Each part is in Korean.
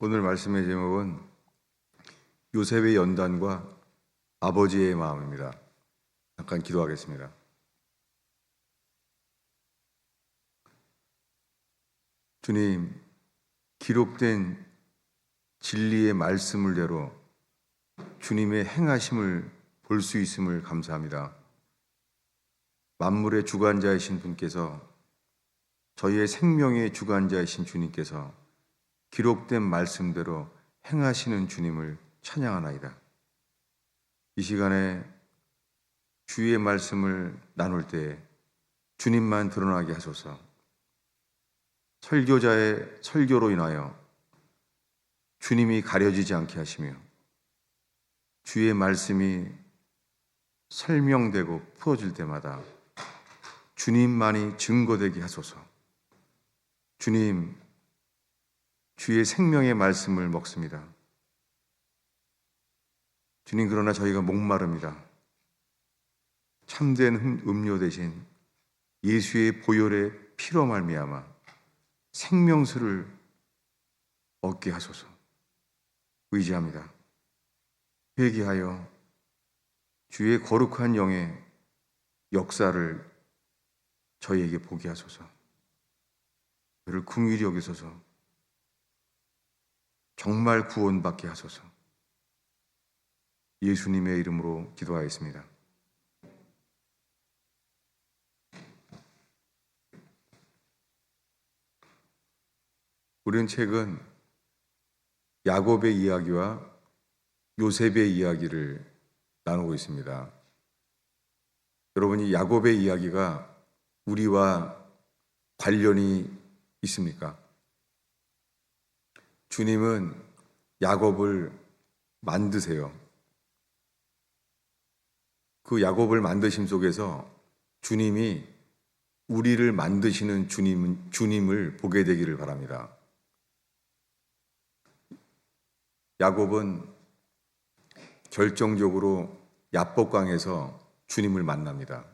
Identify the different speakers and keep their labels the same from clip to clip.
Speaker 1: 오늘 말씀의 제목은 요셉의 연단과 아버지의 마음입니다. 잠깐 기도하겠습니다. 주님, 기록된 진리의 말씀을대로 주님의 행하심을 볼 수 있음을 감사합니다. 만물의 주관자이신 분께서, 저희의 생명의 주관자이신 주님께서 기록된 말씀대로 행하시는 주님을 찬양하나이다. 이 시간에 주의 말씀을 나눌 때 주님만 드러나게 하소서. 설교자의 설교로 인하여 주님이 가려지지 않게 하시며 주의 말씀이 설명되고 풀어질 때마다 주님만이 증거되게 하소서. 주님, 주의 생명의 말씀을 먹습니다. 주님, 그러나 저희가 목마릅니다. 참된 음료 대신 예수의 보혈의 피로 말미암아 생명수를 얻게 하소서. 의지합니다. 회개하여 주의 거룩한 영의 역사를 저희에게 보게 하소서. 그를 긍휼히 여기소서. 정말 구원받게 하소서. 예수님의 이름으로 기도하였습니다. 우리는 최근 야곱의 이야기와 요셉의 이야기를 나누고 있습니다. 여러분이 야곱의 이야기가 우리와 관련이 있습니까? 주님은 야곱을 만드세요. 그 야곱을 만드심 속에서 주님이 우리를 만드시는 주님을 보게 되기를 바랍니다. 야곱은 결정적으로 야복강에서 주님을 만납니다.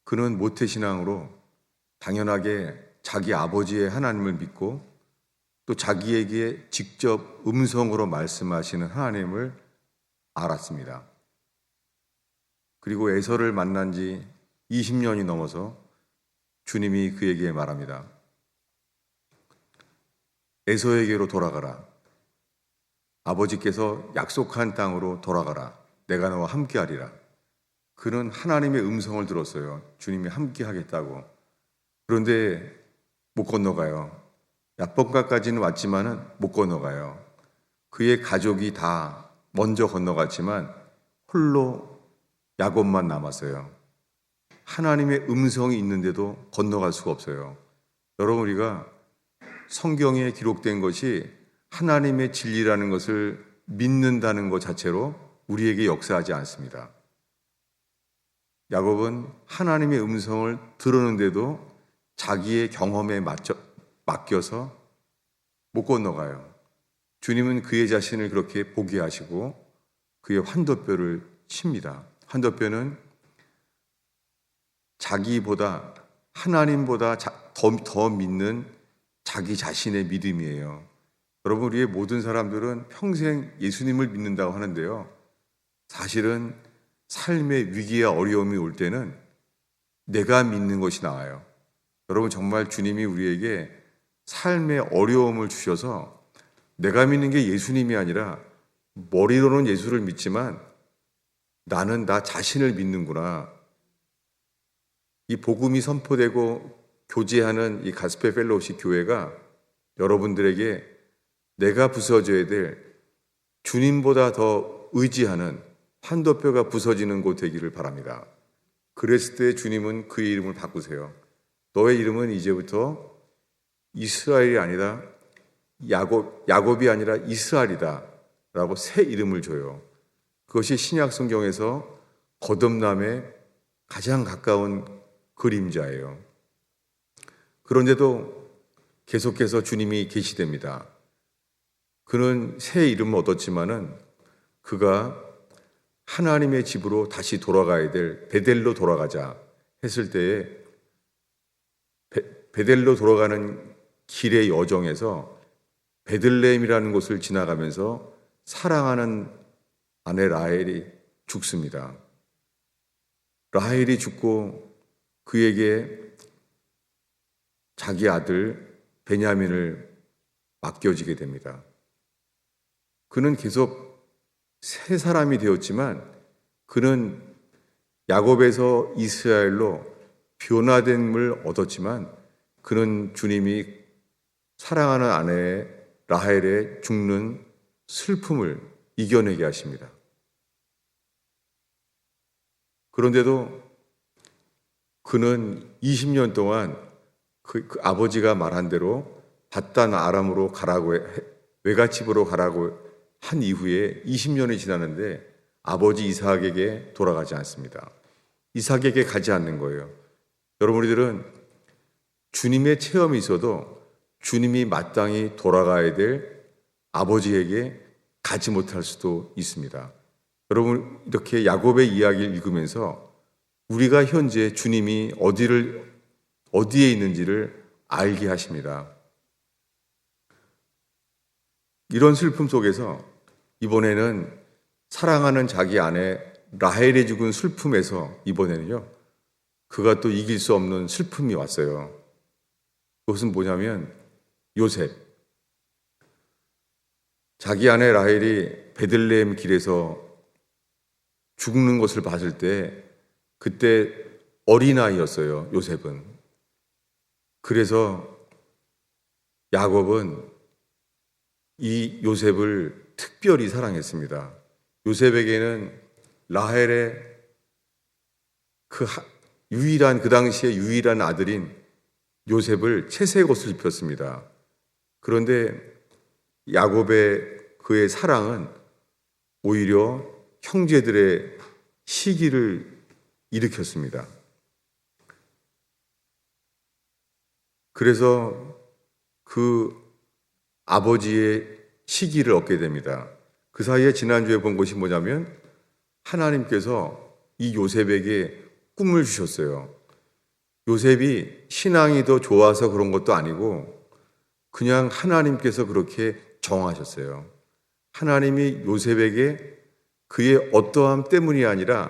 Speaker 1: 그는 모태신앙으로 당연하게 자기 아버지의 하나님을 믿고 또 자기에게 직접 음성으로 말씀하시는 하나님을 알았습니다. 그리고 에서를 만난 지 20년이 넘어서 주님이 그에게 말합니다. 에서에게로 돌아가라. 아버지께서 약속한 땅으로 돌아가라. 내가 너와 함께하리라. 그는 하나님의 음성을 들었어요. 주님이 함께하겠다고. 그런데 못 건너가요. 야복강까지는 왔지만은 못 건너가요. 그의 가족이 다 먼저 건너갔지만 홀로 야곱만 남았어요. 하나님의 음성이 있는데도 건너갈 수가 없어요. 여러분, 우리가 성경에 기록된 것이 하나님의 진리라는 것을 믿는다는 것 자체로 우리에게 역사하지 않습니다. 야곱은 하나님의 음성을 들었는데도 자기의 경험에 맡겨서 못 건너가요. 주님은 그의 자신을 그렇게 보게 하시고 그의 환도뼈를 칩니다. 환도뼈는 자기보다, 하나님보다 더 믿는 자기 자신의 믿음이에요. 여러분, 우리의 모든 사람들은 평생 예수님을 믿는다고 하는데요, 사실은 삶의 위기와 어려움이 올 때는 내가 믿는 것이 나와요. 여러분, 정말 주님이 우리에게 삶의 어려움을 주셔서 내가 믿는 게 예수님이 아니라 머리로는 예수를 믿지만 나는 나 자신을 믿는구나. 이 복음이 선포되고 교제하는 이 가스펠 펠로우십 교회가 여러분들에게 내가 부서져야 될 주님보다 더 의지하는 환도뼈가 부서지는 곳 되기를 바랍니다. 그랬을 때 주님은 그의 이름을 바꾸세요. 너의 이름은 이제부터 이스라엘이 아니라 야곱이 아니라 이스라엘이다 라고 새 이름을 줘요. 그것이 신약 성경에서 거듭남에 가장 가까운 그림자예요. 그런데도 계속해서 주님이 계시됩니다. 그는 새 이름을 얻었지만은 그가 하나님의 집으로 다시 돌아가야 될 베델로 돌아가자 했을 때에 베델로 돌아가는 길의 여정에서 베들레헴이라는 곳을 지나가면서 사랑하는 아내 라헬이 죽습니다. 라헬이 죽고 그에게 자기 아들 베냐민을 맡겨지게 됩니다. 그는 계속 새 사람이 되었지만 그는 야곱에서 이스라엘로 변화됨을 얻었지만 그는 주님이 사랑하는 아내 라헬의 죽는 슬픔을 이겨내게 하십니다. 그런데도 그는 20년 동안 그 아버지가 말한 대로 바단 아람으로 외갓집으로 가라고 한 이후에 20년이 지났는데 아버지 이삭에게 돌아가지 않습니다. 이삭에게 가지 않는 거예요. 여러분들은 주님의 체험이 있어도 주님이 마땅히 돌아가야 될 아버지에게 가지 못할 수도 있습니다. 여러분, 이렇게 야곱의 이야기를 읽으면서 우리가 현재 주님이 어디에 있는지를 알게 하십니다. 이런 슬픔 속에서 이번에는 사랑하는 자기 아내 라헬의 죽은 슬픔에서 이번에는요, 그가 또 이길 수 없는 슬픔이 왔어요. 그것은 뭐냐면 요셉. 자기 아내 라헬이 베들레헴 길에서 죽는 것을 봤을 때 그때 어린아이였어요, 요셉은. 그래서 야곱은 이 요셉을 특별히 사랑했습니다. 요셉에게는 라헬의 그 당시에 유일한 아들인 요셉을 채색 옷을 입혔습니다. 그런데 야곱의 그의 사랑은 오히려 형제들의 시기를 일으켰습니다. 그래서 그 아버지의 시기를 얻게 됩니다. 그 사이에 지난주에 본 것이 뭐냐면 하나님께서 이 요셉에게 꿈을 주셨어요. 요셉이 신앙이 더 좋아서 그런 것도 아니고 그냥 하나님께서 그렇게 정하셨어요. 하나님이 요셉에게 그의 어떠함 때문이 아니라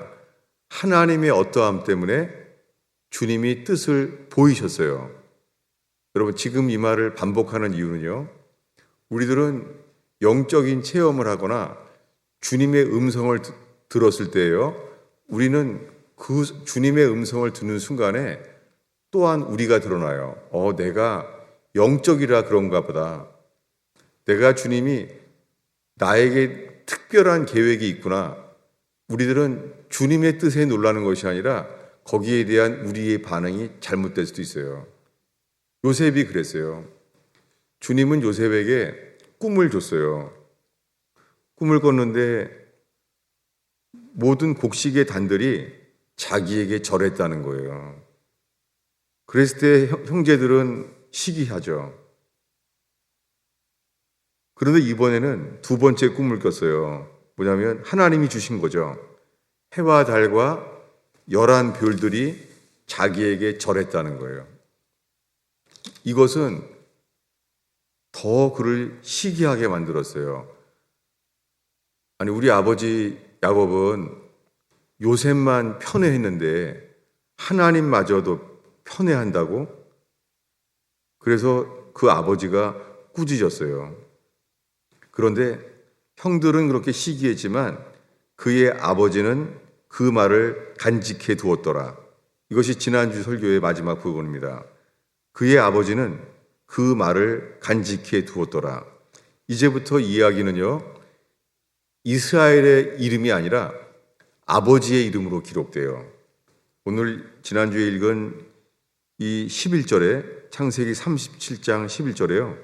Speaker 1: 하나님의 어떠함 때문에 주님이 뜻을 보이셨어요. 여러분, 지금 이 말을 반복하는 이유는요, 우리들은 영적인 체험을 하거나 주님의 음성을 들었을 때예요, 우리는 그 주님의 음성을 듣는 순간에 또한 우리가 드러나요. 내가 영적이라 그런가 보다. 내가 주님이 나에게 특별한 계획이 있구나. 우리들은 주님의 뜻에 놀라는 것이 아니라 거기에 대한 우리의 반응이 잘못될 수도 있어요. 요셉이 그랬어요. 주님은 요셉에게 꿈을 줬어요. 꿈을 꿨는데 모든 곡식의 단들이 자기에게 절했다는 거예요. 그랬을 때 형제들은 시기하죠. 그런데 이번에는 두 번째 꿈을 꿨어요. 뭐냐면 하나님이 주신 거죠. 해와 달과 11별들이 자기에게 절했다는 거예요. 이것은 더 그를 시기하게 만들었어요. 아니, 우리 아버지 야곱은 요셉만 편애했는데 하나님마저도 편애한다고? 그래서 그 아버지가 꾸짖었어요. 그런데 형들은 그렇게 시기했지만 그의 아버지는 그 말을 간직해 두었더라. 이것이 지난주 설교의 마지막 부분입니다. 그의 아버지는 그 말을 간직해 두었더라. 이제부터 이야기는요, 이스라엘의 이름이 아니라 아버지의 이름으로 기록돼요. 오늘 지난주에 읽은 이 11절에 창세기 37장 11절에요.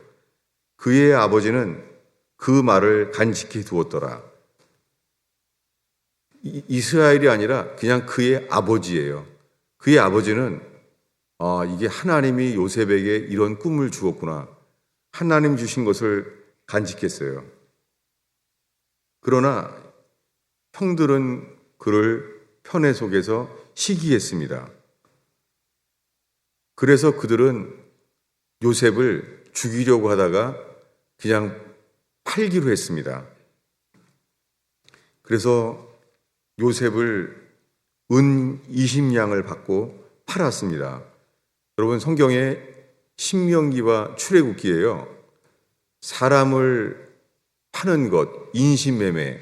Speaker 1: 그의 아버지는 그 말을 간직해 두었더라. 이스라엘이 아니라 그냥 그의 아버지예요. 그의 아버지는 이게 하나님이 요셉에게 이런 꿈을 주었구나. 하나님 주신 것을 간직했어요. 그러나 형들은 그를 편애 속에서 시기했습니다. 그래서 그들은 요셉을 죽이려고 하다가 그냥 팔기로 했습니다. 그래서 요셉을 은 20냥을 받고 팔았습니다. 여러분, 성경에 신명기와 출애굽기예요. 사람을 파는 것, 인신매매,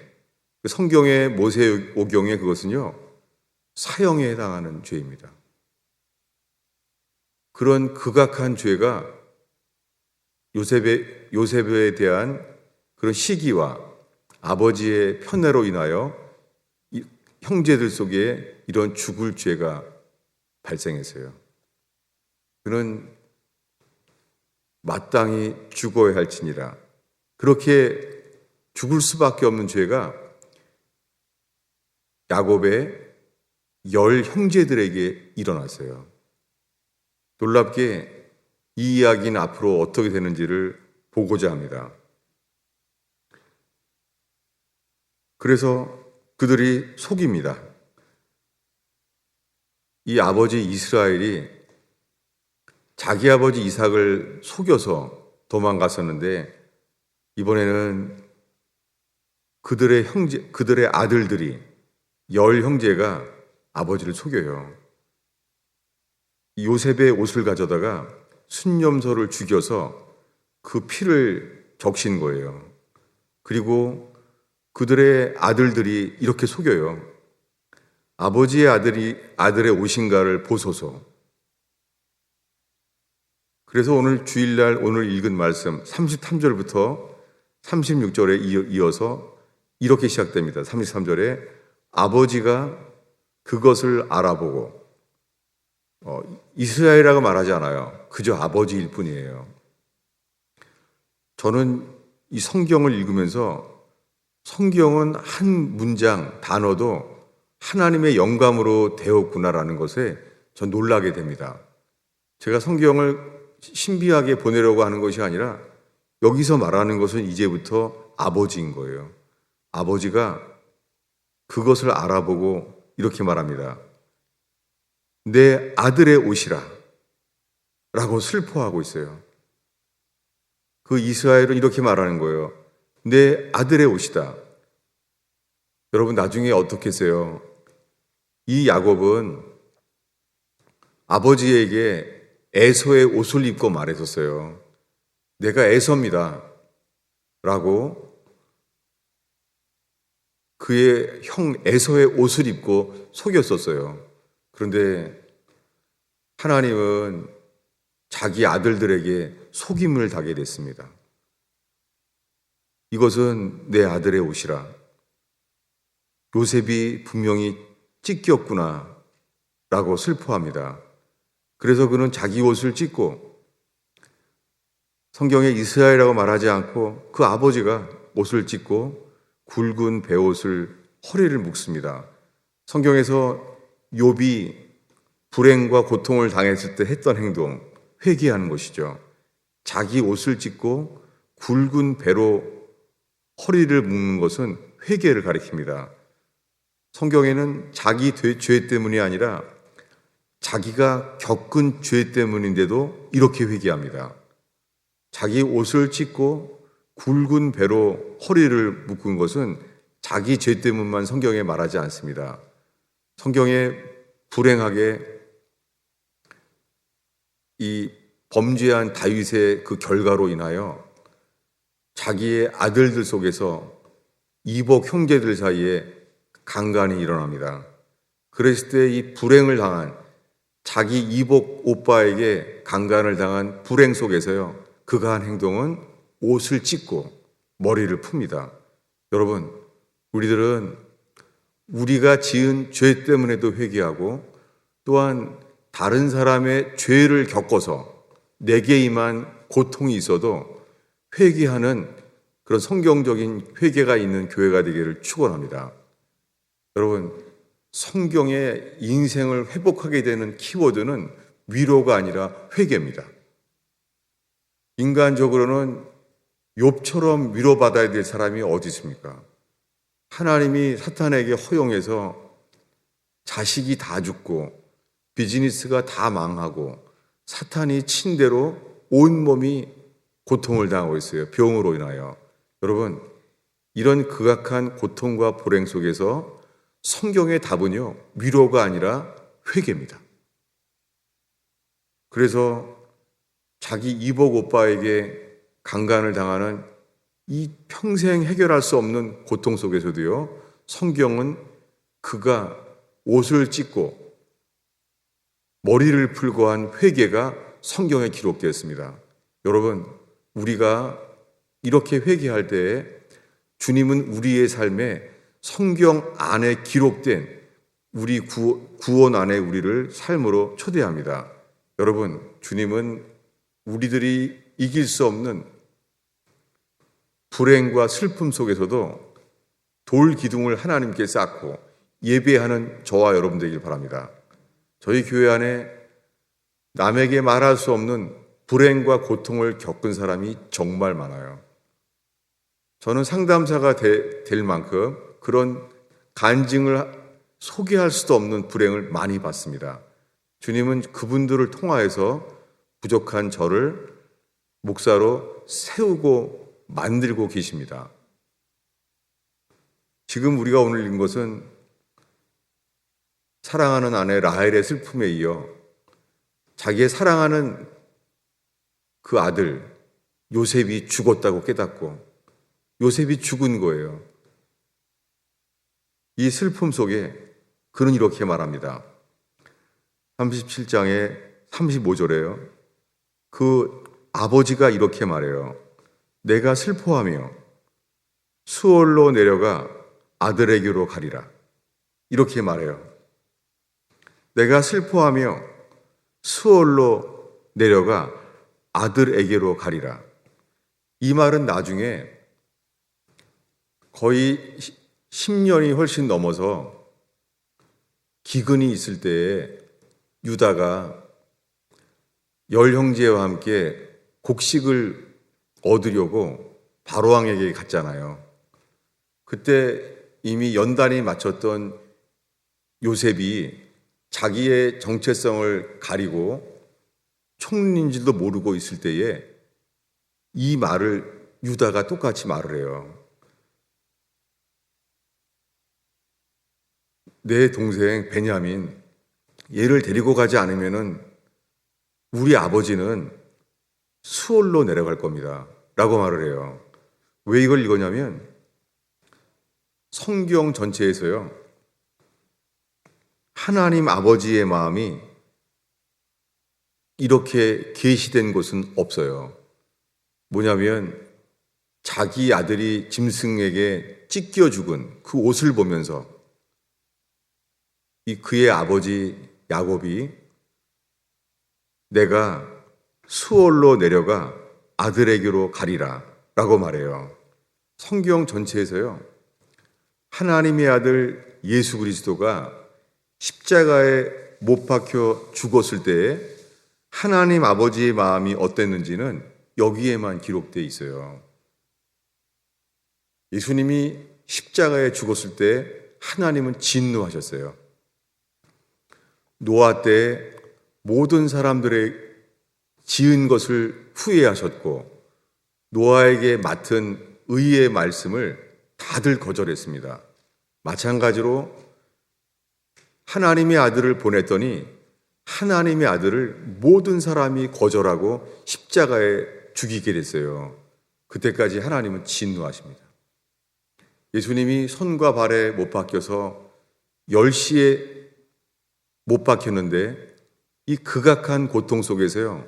Speaker 1: 성경의 모세오경에 그것은요, 사형에 해당하는 죄입니다. 그런 극악한 죄가 요셉에 대한 그런 시기와 아버지의 편애로 인하여 형제들 속에 이런 죽을 죄가 발생했어요. 그는 마땅히 죽어야 할지니라. 그렇게 죽을 수밖에 없는 죄가 야곱의 10 형제들에게 일어났어요. 놀랍게 이 이야기는 앞으로 어떻게 되는지를 보고자 합니다. 그래서 그들이 속입니다. 이 아버지 이스라엘이 자기 아버지 이삭을 속여서 도망갔었는데, 이번에는 그들의 아들들이 10 형제가 아버지를 속여요. 요셉의 옷을 가져다가 순념소를 죽여서 그 피를 적신 거예요. 그리고 그들의 아들들이 이렇게 속여요. 아버지의 아들의 옷인가를 보소서. 그래서 오늘 주일날 오늘 읽은 말씀 33절부터 36절에 이어서 이렇게 시작됩니다. 33절에 아버지가 그것을 알아보고, 이스라엘이라고 말하지 않아요. 그저 아버지일 뿐이에요. 저는 이 성경을 읽으면서 성경은 한 문장, 단어도 하나님의 영감으로 되었구나라는 것에 전 놀라게 됩니다. 제가 성경을 신비하게 보내려고 하는 것이 아니라 여기서 말하는 것은 이제부터 아버지인 거예요. 아버지가 그것을 알아보고 이렇게 말합니다. 내 아들의 옷이라 라고 슬퍼하고 있어요. 그 이스라엘은 이렇게 말하는 거예요. 내 아들의 옷이다. 여러분, 나중에 어떻겠어요? 이 야곱은 아버지에게 에서의 옷을 입고 말했었어요. 내가 에서입니다 라고 그의 형 에서의 옷을 입고 속였었어요. 그런데 하나님은 자기 아들들에게 속임을 당하게 됐습니다. 이것은 내 아들의 옷이라. 요셉이 분명히 찢겼구나 라고 슬퍼합니다. 그래서 그는 자기 옷을 찢고, 성경에 이스라엘이라고 말하지 않고 그 아버지가 옷을 찢고 굵은 베옷을 허리를 묶습니다. 성경에서 욥이 불행과 고통을 당했을 때 했던 행동, 회개하는 것이죠. 자기 옷을 찢고 굵은 배로 허리를 묶는 것은 회개를 가리킵니다. 성경에는 자기 죄 때문이 아니라 자기가 겪은 죄 때문인데도 이렇게 회개합니다. 자기 옷을 찢고 굵은 배로 허리를 묶은 것은 자기 죄 때문만 성경에 말하지 않습니다. 성경에 불행하게 이 범죄한 다윗의 그 결과로 인하여 자기의 아들들 속에서 이복 형제들 사이에 강간이 일어납니다. 그랬을 때 이 불행을 당한 자기 이복 오빠에게 강간을 당한 불행 속에서요, 그가 한 행동은 옷을 찢고 머리를 풉니다. 여러분, 우리들은 우리가 지은 죄 때문에도 회개하고, 또한 다른 사람의 죄를 겪어서 내게 임한 고통이 있어도 회개하는 그런 성경적인 회개가 있는 교회가 되기를 축원합니다. 여러분, 성경의 인생을 회복하게 되는 키워드는 위로가 아니라 회개입니다. 인간적으로는 욥처럼 위로받아야 될 사람이 어디 있습니까? 하나님이 사탄에게 허용해서 자식이 다 죽고 비즈니스가 다 망하고 사탄이 친 대로 온몸이 고통을 당하고 있어요. 병으로 인하여. 여러분, 이런 극악한 고통과 불행 속에서 성경의 답은요, 위로가 아니라 회개입니다. 그래서 자기 이복 오빠에게 강간을 당하는 이 평생 해결할 수 없는 고통 속에서도요, 성경은 그가 옷을 찢고 머리를 풀고 한 회개가 성경에 기록되었습니다. 여러분, 우리가 이렇게 회개할 때에 주님은 우리의 삶에 성경 안에 기록된 우리 구원 안에 우리를 삶으로 초대합니다. 여러분, 주님은 우리들이 이길 수 없는 불행과 슬픔 속에서도 돌 기둥을 하나님께 쌓고 예배하는 저와 여러분 되길 바랍니다. 저희 교회 안에 남에게 말할 수 없는 불행과 고통을 겪은 사람이 정말 많아요. 저는 상담사가 될 만큼 그런 간증을 소개할 수도 없는 불행을 많이 봤습니다. 주님은 그분들을 통하여서 부족한 저를 목사로 세우고 만들고 계십니다. 지금 우리가 오늘 읽은 것은 사랑하는 아내 라헬의 슬픔에 이어 자기의 사랑하는 그 아들 요셉이 죽었다고 깨닫고 요셉이 죽은 거예요. 이 슬픔 속에 그는 이렇게 말합니다. 37장에 35절에요. 그 아버지가 이렇게 말해요. 내가 슬퍼하며 수월로 내려가 아들에게로 가리라. 이렇게 말해요. 내가 슬퍼하며 수월로 내려가 아들에게로 가리라. 이 말은 나중에 거의 10년이 훨씬 넘어서 기근이 있을 때에 유다가 열 형제와 함께 곡식을 얻으려고 바로왕에게 갔잖아요. 그때 이미 연단이 마쳤던 요셉이 자기의 정체성을 가리고 총리인지도 모르고 있을 때에 이 말을 유다가 똑같이 말을 해요. 내 동생 베냐민, 얘를 데리고 가지 않으면은 우리 아버지는 수월로 내려갈 겁니다. 라고 말을 해요. 왜 이걸 읽었냐면 성경 전체에서요, 하나님 아버지의 마음이 이렇게 계시된 곳은 없어요. 뭐냐면 자기 아들이 짐승에게 찢겨 죽은 그 옷을 보면서 그의 아버지 야곱이 내가 수월로 내려가 아들에게로 가리라 라고 말해요. 성경 전체에서요, 하나님의 아들 예수 그리스도가 십자가에 못 박혀 죽었을 때에 하나님 아버지의 마음이 어땠는지는 여기에만 기록되어 있어요. 예수님이 십자가에 죽었을 때 하나님은 진노하셨어요. 노아 때 모든 사람들의 지은 것을 후회하셨고 노아에게 맡은 의의 말씀을 다들 거절했습니다. 마찬가지로 하나님의 아들을 보냈더니 하나님의 아들을 모든 사람이 거절하고 십자가에 죽이게 됐어요. 그때까지 하나님은 진노하십니다. 예수님이 손과 발에 못 박혀서 10시에 못 박혔는데 이 극악한 고통 속에서요,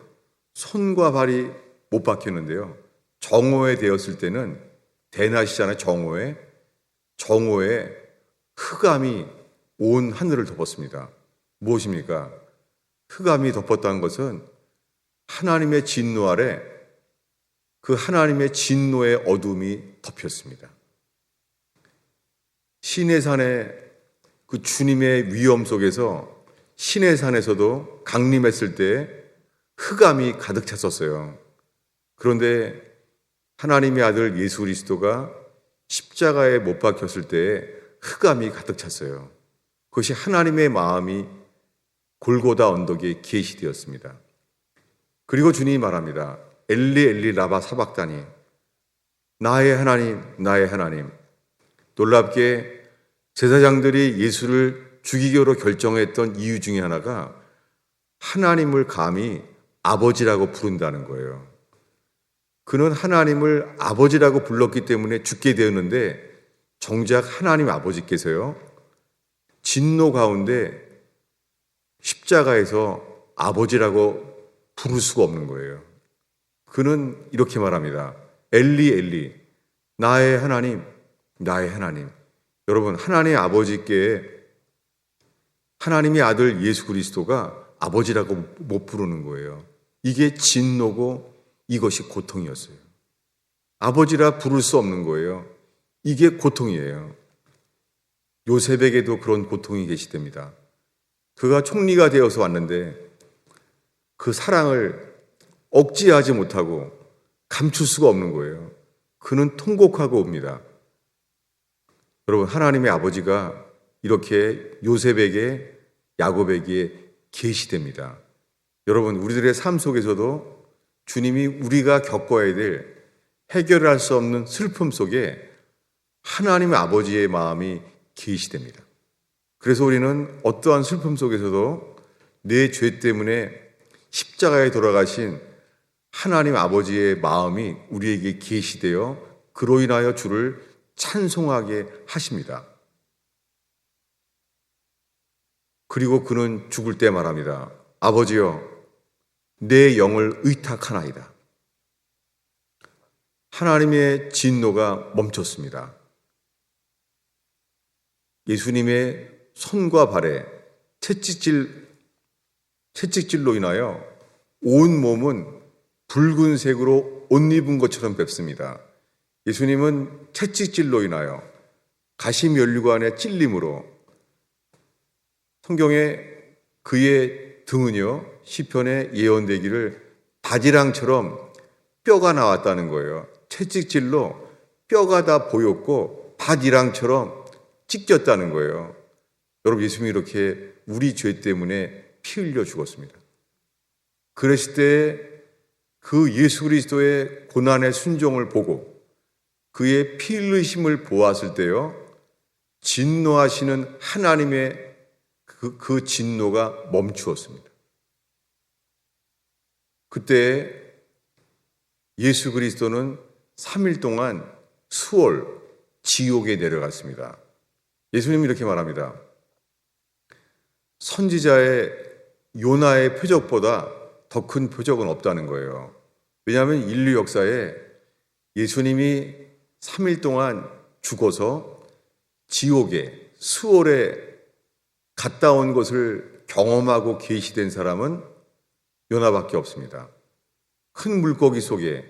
Speaker 1: 손과 발이 못 박혔는데요, 정오에 되었을 때는 대낮이잖아요. 정오에 흑암이 온 하늘을 덮었습니다. 무엇입니까? 흑암이 덮었다는 것은 하나님의 진노 아래 그 하나님의 진노의 어둠이 덮였습니다. 시내산의 그 주님의 위엄 속에서 시내산에서도 강림했을 때 흑암이 가득 찼었어요. 그런데 하나님의 아들 예수 그리스도가 십자가에 못 박혔을 때 흑암이 가득 찼어요. 그것이 하나님의 마음이 골고다 언덕에 계시되었습니다. 그리고 주님이 말합니다. 엘리 엘리 라바 사박다니, 나의 하나님, 나의 하나님. 놀랍게 제사장들이 예수를 죽이기로 결정했던 이유 중에 하나가 하나님을 감히 아버지라고 부른다는 거예요. 그는 하나님을 아버지라고 불렀기 때문에 죽게 되었는데 정작 하나님 아버지께서요, 진노 가운데 십자가에서 아버지라고 부를 수가 없는 거예요. 그는 이렇게 말합니다. 엘리 엘리, 나의 하나님, 나의 하나님. 여러분, 하나님 아버지께 하나님의 아들 예수 그리스도가 아버지라고 못 부르는 거예요. 이게 진노고 이것이 고통이었어요. 아버지라 부를 수 없는 거예요. 이게 고통이에요. 요셉에게도 그런 고통이 계시답니다. 그가 총리가 되어서 왔는데 그 사랑을 억제하지 못하고 감출 수가 없는 거예요. 그는 통곡하고 옵니다. 여러분, 하나님의 아버지가 이렇게 요셉에게, 야곱에게 계시됩니다. 여러분, 우리들의 삶 속에서도 주님이 우리가 겪어야 될 해결할 수 없는 슬픔 속에 하나님의 아버지의 마음이 계시됩니다. 그래서 우리는 어떠한 슬픔 속에서도 내 죄 때문에 십자가에 돌아가신 하나님 아버지의 마음이 우리에게 계시되어 그로 인하여 주를 찬송하게 하십니다. 그리고 그는 죽을 때 말합니다. 아버지여, 내 영을 의탁하나이다. 하나님의 진노가 멈췄습니다. 예수님의 손과 발에 채찍질로 인하여 온 몸은 붉은색으로 옷 입은 것처럼 뵙습니다. 예수님은 채찍질로 인하여 가시면류관의 찔림으로, 성경에 그의 등은요, 시편에 예언되기를 바지랑처럼 뼈가 나왔다는 거예요. 채찍질로 뼈가 다 보였고 바지랑처럼 찢겼다는 거예요. 여러분, 예수님이 이렇게 우리 죄 때문에 피 흘려 죽었습니다. 그랬을 때 그 예수 그리스도의 고난의 순종을 보고 그의 피 흘리심을 보았을 때요, 진노하시는 하나님의 그 진노가 멈추었습니다. 그때 예수 그리스도는 3일 동안 수월 지옥에 내려갔습니다. 예수님이 이렇게 말합니다. 선지자의 요나의 표적보다 더 큰 표적은 없다는 거예요. 왜냐하면 인류 역사에 예수님이 3일 동안 죽어서 지옥에, 수월에 갔다 온 것을 경험하고 계시된 사람은 요나밖에 없습니다. 큰 물고기 속에,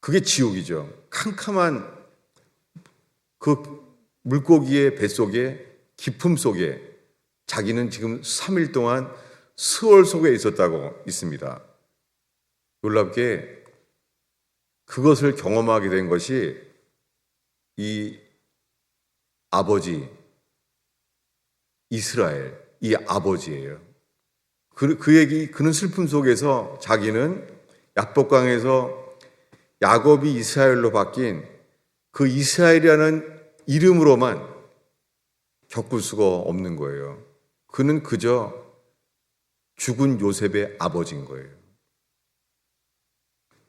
Speaker 1: 그게 지옥이죠. 캄캄한 그 물고기의 뱃속에, 깊음 속에 자기는 지금 3일 동안 수월 속에 있었다고 있습니다. 놀랍게 그것을 경험하게 된 것이 이 아버지, 이스라엘, 이 아버지예요. 그는 슬픔 속에서 자기는 야복강에서 야곱이 이스라엘로 바뀐 그 이스라엘이라는 이름으로만 겪을 수가 없는 거예요. 그는 그저 죽은 요셉의 아버지인 거예요.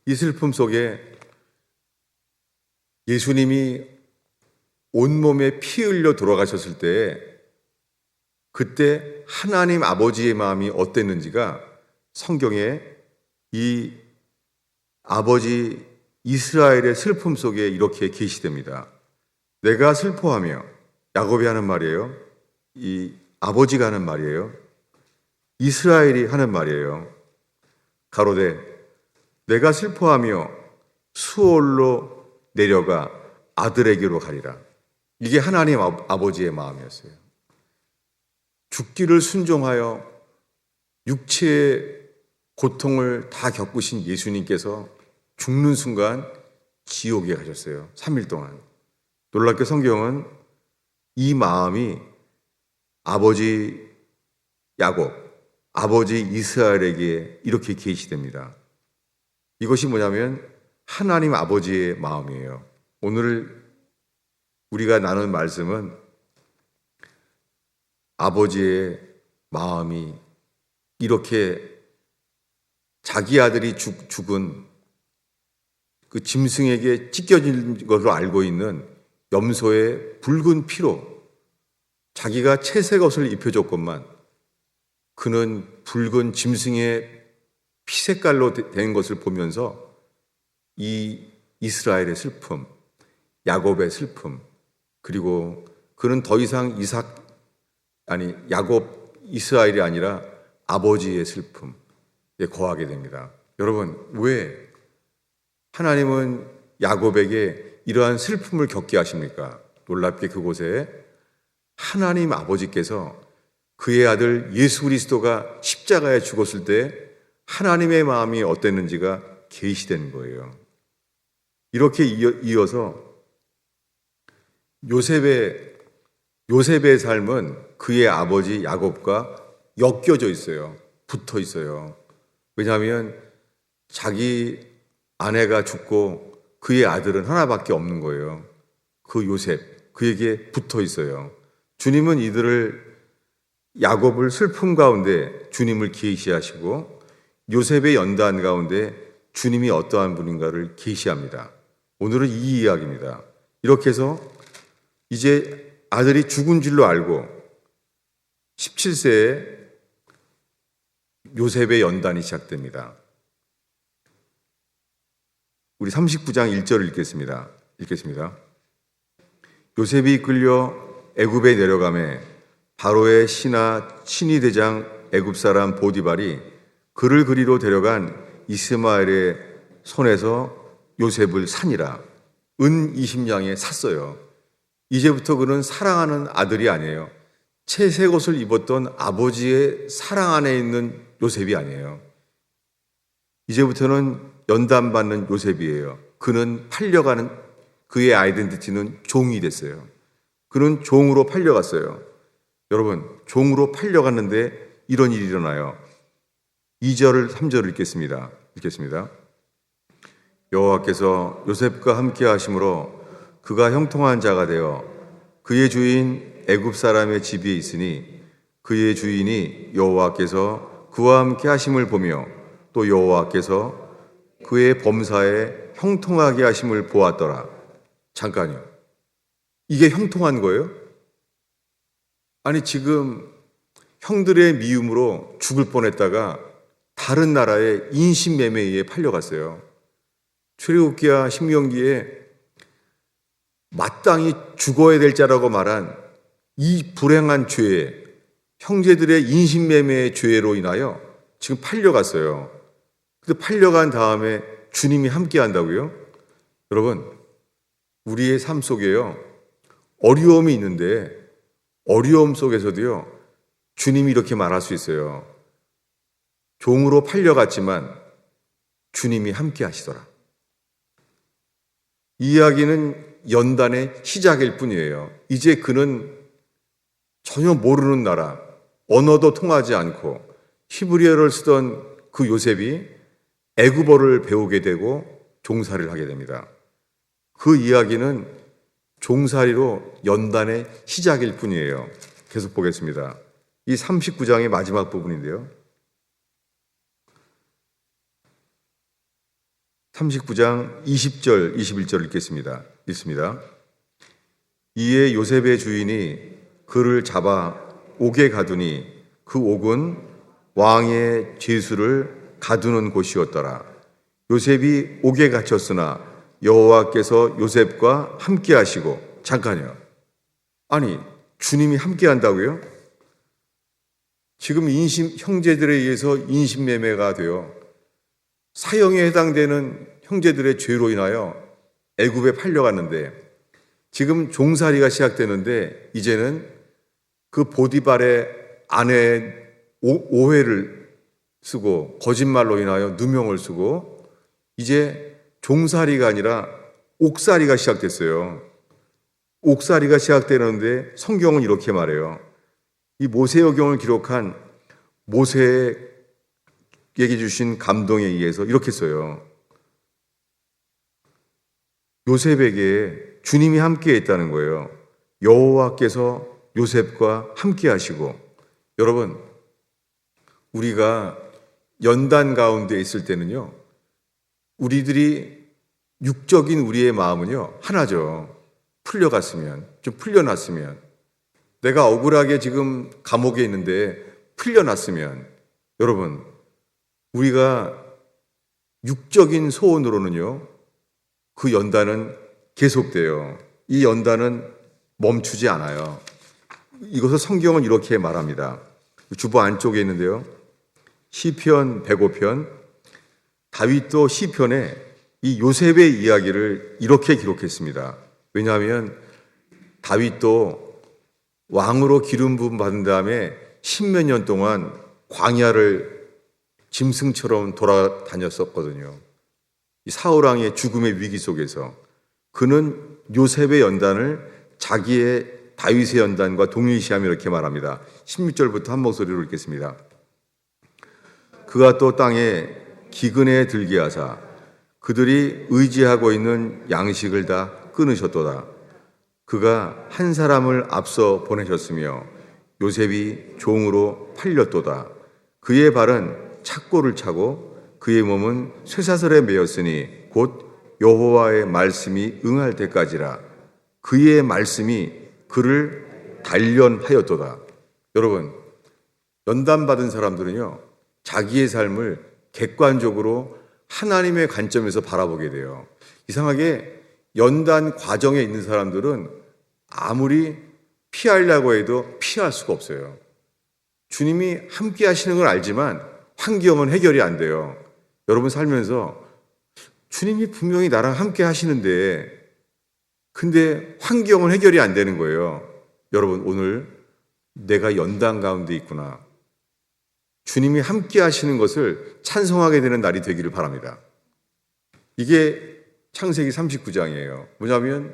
Speaker 1: 이 슬픔 속에 예수님이 온몸에 피 흘려 돌아가셨을 때 그때 하나님 아버지의 마음이 어땠는지가 성경에 이 아버지 이스라엘의 슬픔 속에 이렇게 계시됩니다. 내가 슬퍼하며, 야곱이 하는 말이에요. 이 아버지가 하는 말이에요. 이스라엘이 하는 말이에요. 가로되 내가 슬퍼하며 수월로 내려가 아들에게로 가리라. 이게 하나님 아버지의 마음이었어요. 죽기를 순종하여 육체의 고통을 다 겪으신 예수님께서 죽는 순간 지옥에 가셨어요. 3일 동안. 놀랍게 성경은 이 마음이 아버지 야곱, 아버지 이스라엘에게 이렇게 계시됩니다. 이것이 뭐냐면 하나님 아버지의 마음이에요. 오늘 우리가 나눈 말씀은 아버지의 마음이 이렇게 자기 아들이 죽은 그 짐승에게 찢겨진 것으로 알고 있는 염소의 붉은 피로 자기가 채색 옷을 입혀줬건만 그는 붉은 짐승의 피 색깔로 된 것을 보면서 이 이스라엘의 슬픔, 야곱의 슬픔, 그리고 그는 더 이상 야곱 이스라엘이 아니라 아버지의 슬픔에 거하게 됩니다. 여러분, 왜 하나님은 야곱에게 이러한 슬픔을 겪게 하십니까? 놀랍게 그곳에 하나님 아버지께서 그의 아들 예수 그리스도가 십자가에 죽었을 때 하나님의 마음이 어땠는지가 계시된 거예요. 이렇게 이어서 요셉의 삶은 그의 아버지 야곱과 엮여져 있어요. 붙어 있어요. 왜냐하면 자기 아내가 죽고 그의 아들은 하나밖에 없는 거예요. 그 요셉, 그에게 붙어 있어요. 주님은 이들을 야곱을 슬픔 가운데 주님을 계시하시고 요셉의 연단 가운데 주님이 어떠한 분인가를 계시합니다. 오늘은 이 이야기입니다. 이렇게 해서 이제 아들이 죽은 줄로 알고 17세에 요셉의 연단이 시작됩니다. 우리 39장 1절을 읽겠습니다. 요셉이 끌려 애굽에 내려가매 바로의 신하 대장 애굽 사람 보디발이 그를 그리로 데려간 이스마엘의 손에서 요셉을 사니라. 은 20냥에 샀어요. 이제부터 그는 사랑하는 아들이 아니에요. 채색 옷을 입었던 아버지의 사랑 안에 있는 요셉이 아니에요. 이제부터는 연단받는 요셉이에요. 그는 팔려가는 그의 아이덴티티는 종이 됐어요. 그는 종으로 팔려갔어요. 여러분, 종으로 팔려갔는데 이런 일이 일어나요. 2절, 3절을 읽겠습니다. 여호와께서 요셉과 함께 하심으로 그가 형통한 자가 되어 그의 주인 애굽 사람의 집에 있으니 그의 주인이 여호와께서 그와 함께 하심을 보며 또 여호와께서 그의 범사에 형통하게 하심을 보았더라. 잠깐요. 이게 형통한 거예요? 아니, 지금 형들의 미움으로 죽을 뻔했다가 다른 나라의 인신매매에 의해 팔려갔어요. 출애굽기와 신명기에 마땅히 죽어야 될 자라고 말한 이 불행한 죄에, 형제들의 인신매매의 죄로 인하여 지금 팔려갔어요. 근데 팔려간 다음에 주님이 함께 한다고요? 여러분, 우리의 삶 속에요, 어려움이 있는데 어려움 속에서도요, 주님이 이렇게 말할 수 있어요. 종으로 팔려갔지만 주님이 함께 하시더라. 이 이야기는 연단의 시작일 뿐이에요. 이제 그는 전혀 모르는 나라, 언어도 통하지 않고 히브리어를 쓰던 그 요셉이 애굽어를 배우게 되고 종살이를 하게 됩니다. 그 이야기는 종살이로 연단의 시작일 뿐이에요. 계속 보겠습니다. 이 39장의 마지막 부분인데요. 39장 20절, 21절 읽겠습니다. 이에 요셉의 주인이 그를 잡아 옥에 가두니 그 옥은 왕의 죄수를 가두는 곳이었더라. 요셉이 옥에 갇혔으나 여호와께서 요셉과 함께 하시고, 잠깐요. 아니, 주님이 함께 한다고요? 지금 형제들에 의해서 인신매매가 되어 사형에 해당되는 형제들의 죄로 인하여 애굽에 팔려갔는데 지금 종살이가 시작되는데 이제는 그 보디발의 아내의 오해를 쓰고 거짓말로 인하여 누명을 쓰고 이제 종살이가 아니라 옥살이가 시작됐어요. 옥살이가 시작되는데 성경은 이렇게 말해요. 이 모세오경을 기록한 모세에게 주신 감동에 의해서 이렇게 써요. 요셉에게 주님이 함께 있다는 거예요. 여호와께서 요셉과 함께 하시고, 여러분, 우리가 연단 가운데 있을 때는요, 우리들이 육적인 우리의 마음은요, 하나죠. 풀려갔으면, 좀 풀려났으면, 내가 억울하게 지금 감옥에 있는데 풀려났으면, 여러분, 우리가 육적인 소원으로는요, 그 연단은 계속돼요. 이 연단은 멈추지 않아요. 이것을 성경은 이렇게 말합니다. 주보 안쪽에 있는데요. 시편 105편, 다윗도 시편에 이 요셉의 이야기를 이렇게 기록했습니다. 왜냐하면 다윗도 왕으로 기름 부음 받은 다음에 10몇 년 동안 광야를 짐승처럼 돌아다녔었거든요. 이 사울왕의 죽음의 위기 속에서 그는 요셉의 연단을 자기의 다윗의 연단과 동일시하며 이렇게 말합니다. 16절부터 한 목소리로 읽겠습니다. 그가 또 땅에 기근에 들게 하사 그들이 의지하고 있는 양식을 다 끊으셨도다. 그가 한 사람을 앞서 보내셨으며 요셉이 종으로 팔렸도다. 그의 발은 착고를 차고 그의 몸은 쇠사슬에 매였으니 곧 여호와의 말씀이 응할 때까지라. 그의 말씀이 그를 단련하였도다. 여러분, 연단받은 사람들은요, 자기의 삶을 객관적으로 하나님의 관점에서 바라보게 돼요. 이상하게 연단 과정에 있는 사람들은 아무리 피하려고 해도 피할 수가 없어요. 주님이 함께 하시는 걸 알지만 환경은 해결이 안 돼요. 여러분 살면서 주님이 분명히 나랑 함께 하시는데 근데 환경은 해결이 안 되는 거예요. 여러분, 오늘 내가 연단 가운데 있구나. 주님이 함께 하시는 것을 찬송하게 되는 날이 되기를 바랍니다. 이게 창세기 39장이에요. 뭐냐면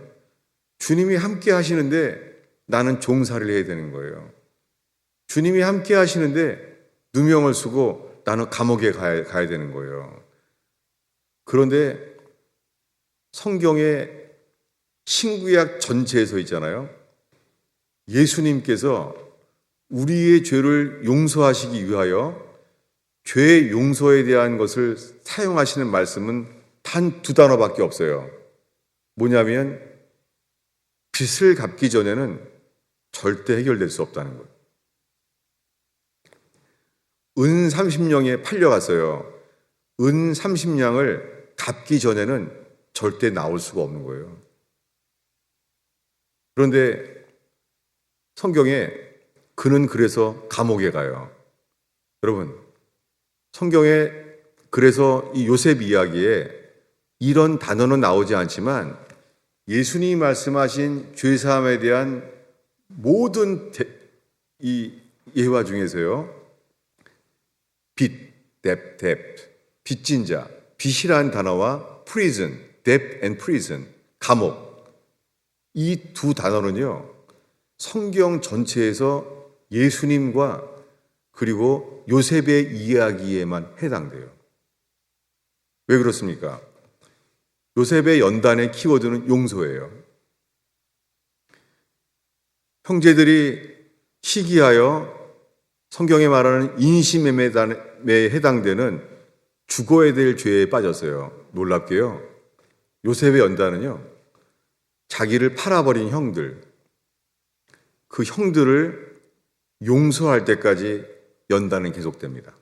Speaker 1: 주님이 함께 하시는데 나는 종살이를 해야 되는 거예요. 주님이 함께 하시는데 누명을 쓰고 나는 감옥에 가야 되는 거예요. 그런데 성경의 신구약 전체에서 있잖아요. 예수님께서 우리의 죄를 용서하시기 위하여 죄의 용서에 대한 것을 사용하시는 말씀은 단 2단어밖에 없어요. 뭐냐면 빚을 갚기 전에는 절대 해결될 수 없다는 거예요. 은 30냥에 팔려갔어요. 은 30냥을 갚기 전에는 절대 나올 수가 없는 거예요. 그런데 성경에 그는 그래서 감옥에 가요. 여러분, 성경에 그래서 이 요셉 이야기에 이런 단어는 나오지 않지만 예수님이 말씀하신 죄사함에 대한 모든 이 예화 중에서요. 빚, debt, 빚진 자, 빚이라는 단어와 prison, debt and prison, 감옥. 이 2 단어는요. 성경 전체에서 예수님과 그리고 요셉의 이야기에만 해당돼요. 왜 그렇습니까? 요셉의 연단의 키워드는 용서예요. 형제들이 시기하여 성경에 말하는 인신매매에 해당되는 죽어야 될 죄에 빠졌어요. 놀랍게요. 요셉의 연단은요. 자기를 팔아버린 형들, 그 형들을 용서할 때까지 연단은 계속됩니다.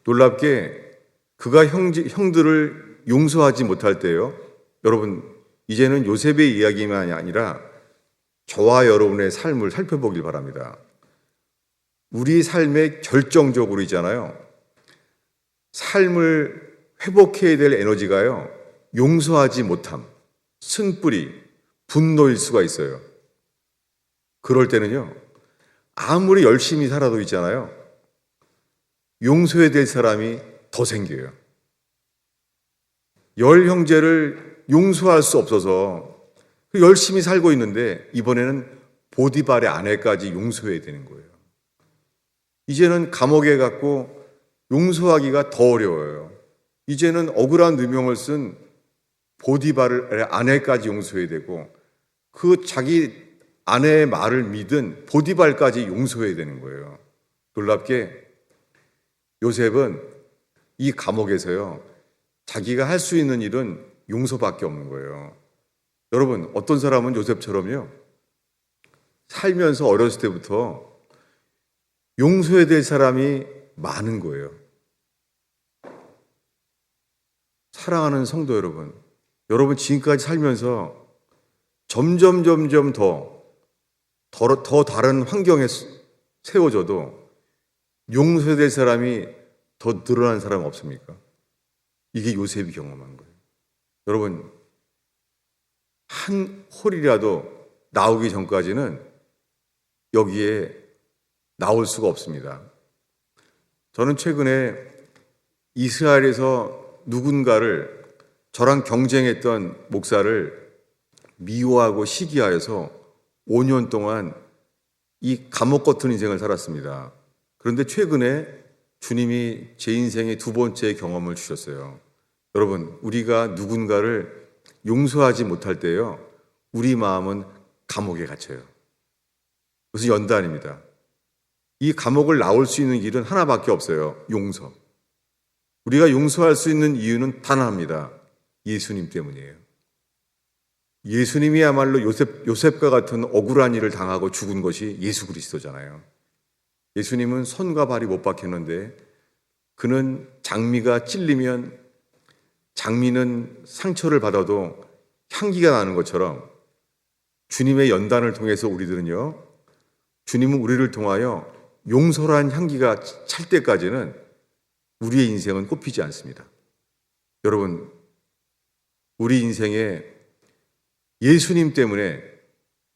Speaker 1: 놀랍게 그가 형들을 용서하지 못할 때요. 여러분, 이제는 요셉의 이야기만이 아니라 저와 여러분의 삶을 살펴보길 바랍니다. 우리 삶의 결정적으로 있잖아요. 삶을 회복해야 될 에너지가요. 용서하지 못함, 쓴뿌리, 분노일 수가 있어요. 그럴 때는요. 아무리 열심히 살아도 있잖아요. 용서해야 될 사람이 더 생겨요. 10 형제를 용서할 수 없어서 열심히 살고 있는데 이번에는 보디발의 아내까지 용서해야 되는 거예요. 이제는 감옥에 갔고 용서하기가 더 어려워요. 이제는 억울한 누명을 쓴 보디발의 아내까지 용서해야 되고 그 자기 아내의 말을 믿은 보디발까지 용서해야 되는 거예요. 놀랍게 요셉은 이 감옥에서요, 자기가 할 수 있는 일은 용서밖에 없는 거예요. 여러분, 어떤 사람은 요셉처럼요, 살면서 어렸을 때부터 용서해야 될 사람이 많은 거예요. 사랑하는 성도 여러분, 여러분 지금까지 살면서 점점 더 다른 환경에 세워져도 용서해야 될 사람이 더 늘어난 사람 없습니까? 이게 요셉이 경험한 거예요. 여러분, 한 홀이라도 나오기 전까지는 여기에 나올 수가 없습니다. 저는 최근에 이스라엘에서 누군가를, 저랑 경쟁했던 목사를 미워하고 시기하여서 5년 동안 이 감옥 같은 인생을 살았습니다. 그런데 최근에 주님이 제 인생의 두 번째 경험을 주셨어요. 여러분, 우리가 누군가를 용서하지 못할 때요, 우리 마음은 감옥에 갇혀요. 그것은 연단입니다. 이 감옥을 나올 수 있는 길은 하나밖에 없어요. 용서. 우리가 용서할 수 있는 이유는 단 하나입니다. 예수님 때문이에요. 예수님이야말로 요셉과 같은 억울한 일을 당하고 죽은 것이 예수 그리스도잖아요. 예수님은 손과 발이 못 박혔는데 그는 장미가 찔리면 장미는 상처를 받아도 향기가 나는 것처럼 주님의 연단을 통해서 우리들은요, 주님은 우리를 통하여 용서란 향기가 찰 때까지는 우리의 인생은 꽃피지 않습니다. 여러분, 우리 인생에 예수님 때문에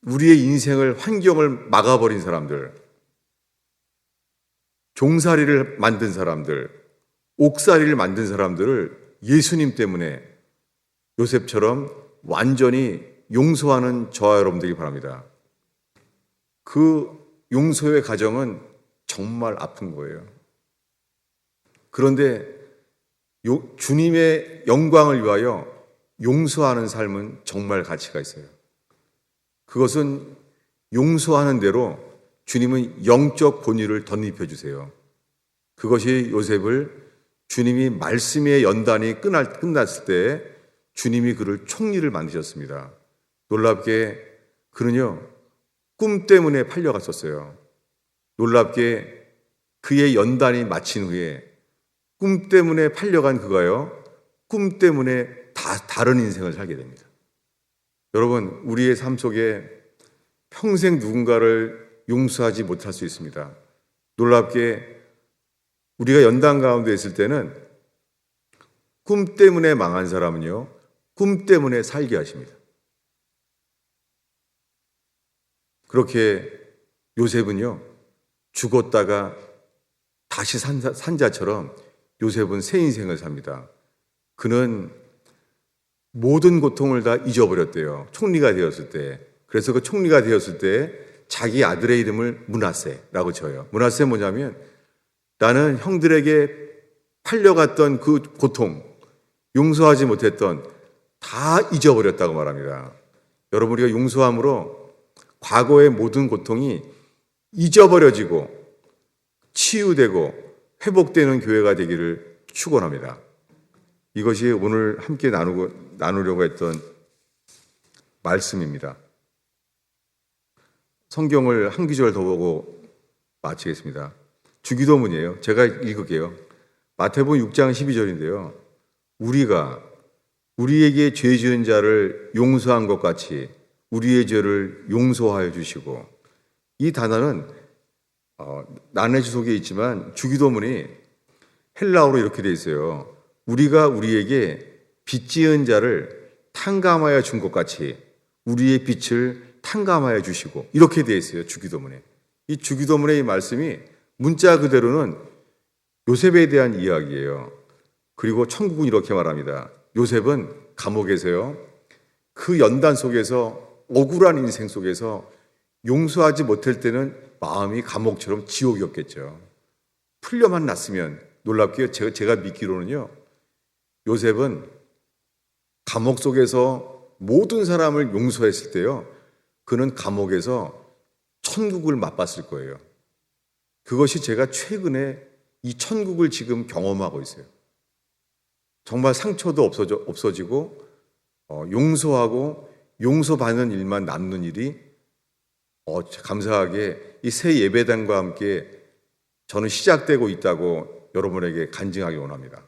Speaker 1: 우리의 인생을, 환경을 막아버린 사람들, 종살이를 만든 사람들, 옥살이를 만든 사람들을 예수님 때문에 요셉처럼 완전히 용서하는 저와 여러분들이 바랍니다. 그 용서의 과정은 정말 아픈 거예요. 그런데 주님의 영광을 위하여 용서하는 삶은 정말 가치가 있어요. 그것은 용서하는 대로 주님은 영적 본위를 덧입혀 주세요. 그것이 요셉을 주님이 말씀의 연단이 끝났을 때 주님이 그를 총리를 만드셨습니다. 놀랍게 그는요, 꿈 때문에 팔려갔었어요. 놀랍게 그의 연단이 마친 후에 꿈 때문에 팔려간 그가요, 꿈 때문에 다른 인생을 살게 됩니다. 여러분, 우리의 삶 속에 평생 누군가를 용서하지 못할 수 있습니다. 놀랍게 우리가 연단 가운데 있을 때는 꿈 때문에 망한 사람은요, 꿈 때문에 살게 하십니다. 그렇게 요셉은요, 죽었다가 다시 산 자처럼 요셉은 새 인생을 삽니다. 그는 모든 고통을 다 잊어버렸대요. 총리가 되었을 때. 그래서 그 총리가 되었을 때 자기 아들의 이름을 므낫세라고 지어요. 므낫세 뭐냐면, 나는 형들에게 팔려갔던 그 고통, 용서하지 못했던 다 잊어버렸다고 말합니다. 여러분, 우리가 용서함으로 과거의 모든 고통이 잊어버려지고 치유되고 회복되는 교회가 되기를 축원합니다. 이것이 오늘 함께 나누려고 했던 말씀입니다. 성경을 한 구절 더 보고 마치겠습니다. 주기도문이에요. 제가 읽을게요. 마태복음 6장 12절인데요. 우리가 우리에게 죄 지은 자를 용서한 것 같이 우리의 죄를 용서하여 주시고, 이 단어는 난해지 속에 있지만 주기도문이 헬라어로 이렇게 되어 있어요. 우리가 우리에게 빚 지은 자를 탕감하여 준 것 같이 우리의 빚을 탕감하여 주시고, 이렇게 되어 있어요. 주기도문에. 이 주기도문의 이 말씀이 문자 그대로는 요셉에 대한 이야기예요. 그리고 천국은 이렇게 말합니다. 요셉은 감옥에서요, 그 연단 속에서, 억울한 인생 속에서 용서하지 못할 때는 마음이 감옥처럼 지옥이었겠죠. 풀려만 났으면, 놀랍게요, 제가 믿기로는요, 요셉은 감옥 속에서 모든 사람을 용서했을 때요, 그는 감옥에서 천국을 맛봤을 거예요. 그것이 제가 최근에 이 천국을 지금 경험하고 있어요. 정말 상처도 없어지고 용서하고 용서받는 일만 남는 일이 감사하게 이 새 예배당과 함께 저는 시작되고 있다고 여러분에게 간증하기 원합니다.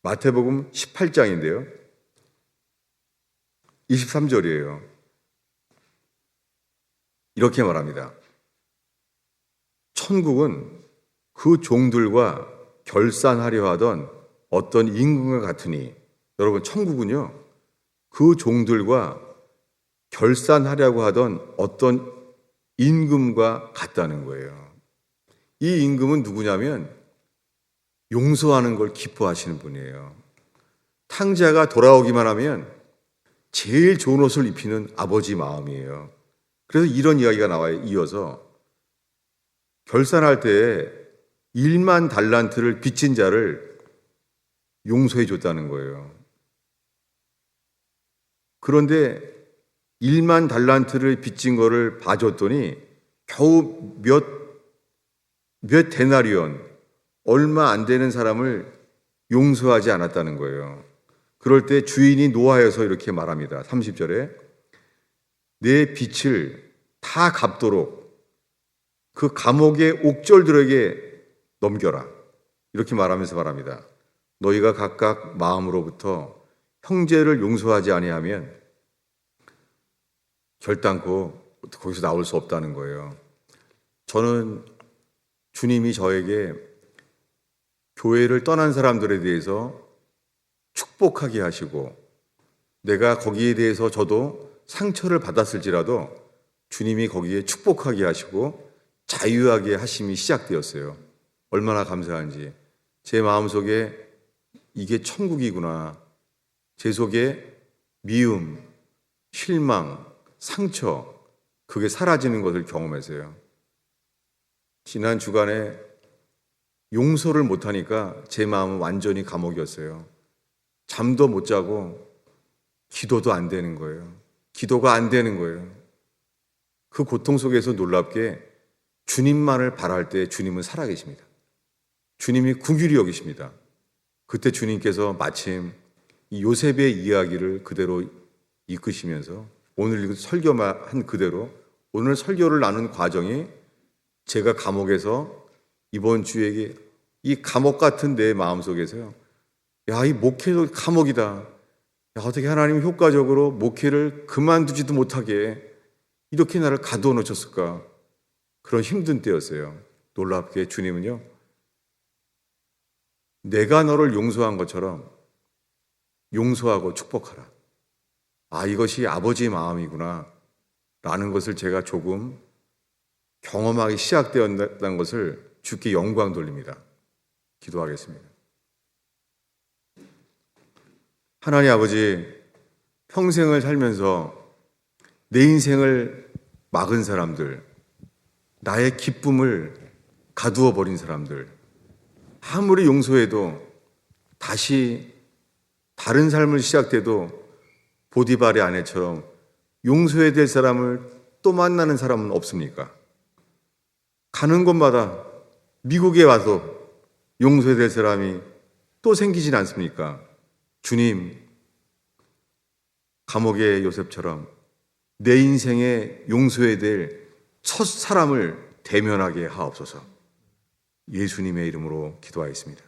Speaker 1: 마태복음 18장인데요. 23절이에요. 이렇게 말합니다. 천국은 그 종들과 결산하려 하던 어떤 임금과 같으니, 여러분 천국은요, 그 종들과 결산하려고 하던 어떤 임금과 같다는 거예요. 이 임금은 누구냐면 용서하는 걸 기뻐하시는 분이에요. 탕자가 돌아오기만 하면 제일 좋은 옷을 입히는 아버지 마음이에요. 그래서 이런 이야기가 나와요. 이어서 결산할 때 1만 달란트를 빚진 자를 용서해 줬다는 거예요. 그런데 1만 달란트를 빚진 거를 봐줬더니 겨우 몇 데나리온, 얼마 안 되는 사람을 용서하지 않았다는 거예요. 그럴 때 주인이 노하여서 이렇게 말합니다. 30절에 내 빚을 다 갚도록 그 감옥의 옥졸들에게 넘겨라. 이렇게 말하면서 말합니다. 너희가 각각 마음으로부터 형제를 용서하지 아니하면 결단코 거기서 나올 수 없다는 거예요. 저는 주님이 저에게 교회를 떠난 사람들에 대해서 축복하게 하시고 내가 거기에 대해서 저도 상처를 받았을지라도 주님이 거기에 축복하게 하시고 자유하게 하심이 시작되었어요. 얼마나 감사한지. 제 마음속에 이게 천국이구나. 제 속에 미움, 실망, 상처, 그게 사라지는 것을 경험해서요. 지난 주간에 용서를 못하니까 제 마음은 완전히 감옥이었어요. 잠도 못 자고 기도도 안 되는 거예요. 기도가 안 되는 거예요. 그 고통 속에서 놀랍게 주님만을 바랄 때 주님은 살아계십니다. 주님이 궁휼히 여기십니다. 그때 주님께서 마침 이 요셉의 이야기를 그대로 이끄시면서 오늘 설교한 그대로 오늘 설교를 나눈 과정이 제가 감옥에서 이번 주에 이 감옥 같은 내 마음속에서요. 야, 이 목회도 감옥이다. 야, 어떻게 하나님이 효과적으로 목회를 그만두지도 못하게 이렇게 나를 가두어 놓으셨을까? 그런 힘든 때였어요. 놀랍게 주님은요. 내가 너를 용서한 것처럼 용서하고 축복하라. 아, 이것이 아버지의 마음이구나 라는 것을 제가 조금 경험하기 시작되었다는 것을 주께 영광 돌립니다. 기도하겠습니다. 하나님 아버지, 평생을 살면서 내 인생을 막은 사람들, 나의 기쁨을 가두어 버린 사람들, 아무리 용서해도 다시 다른 삶을 시작돼도 보디발의 아내처럼 용서해야 될 사람을 또 만나는 사람은 없습니까? 가는 곳마다 미국에 와서 용서해야 될 사람이 또 생기진 않습니까? 주님, 감옥의 요셉처럼 내 인생에 용서해야 될 첫 사람을 대면하게 하옵소서. 예수님의 이름으로 기도하였습니다.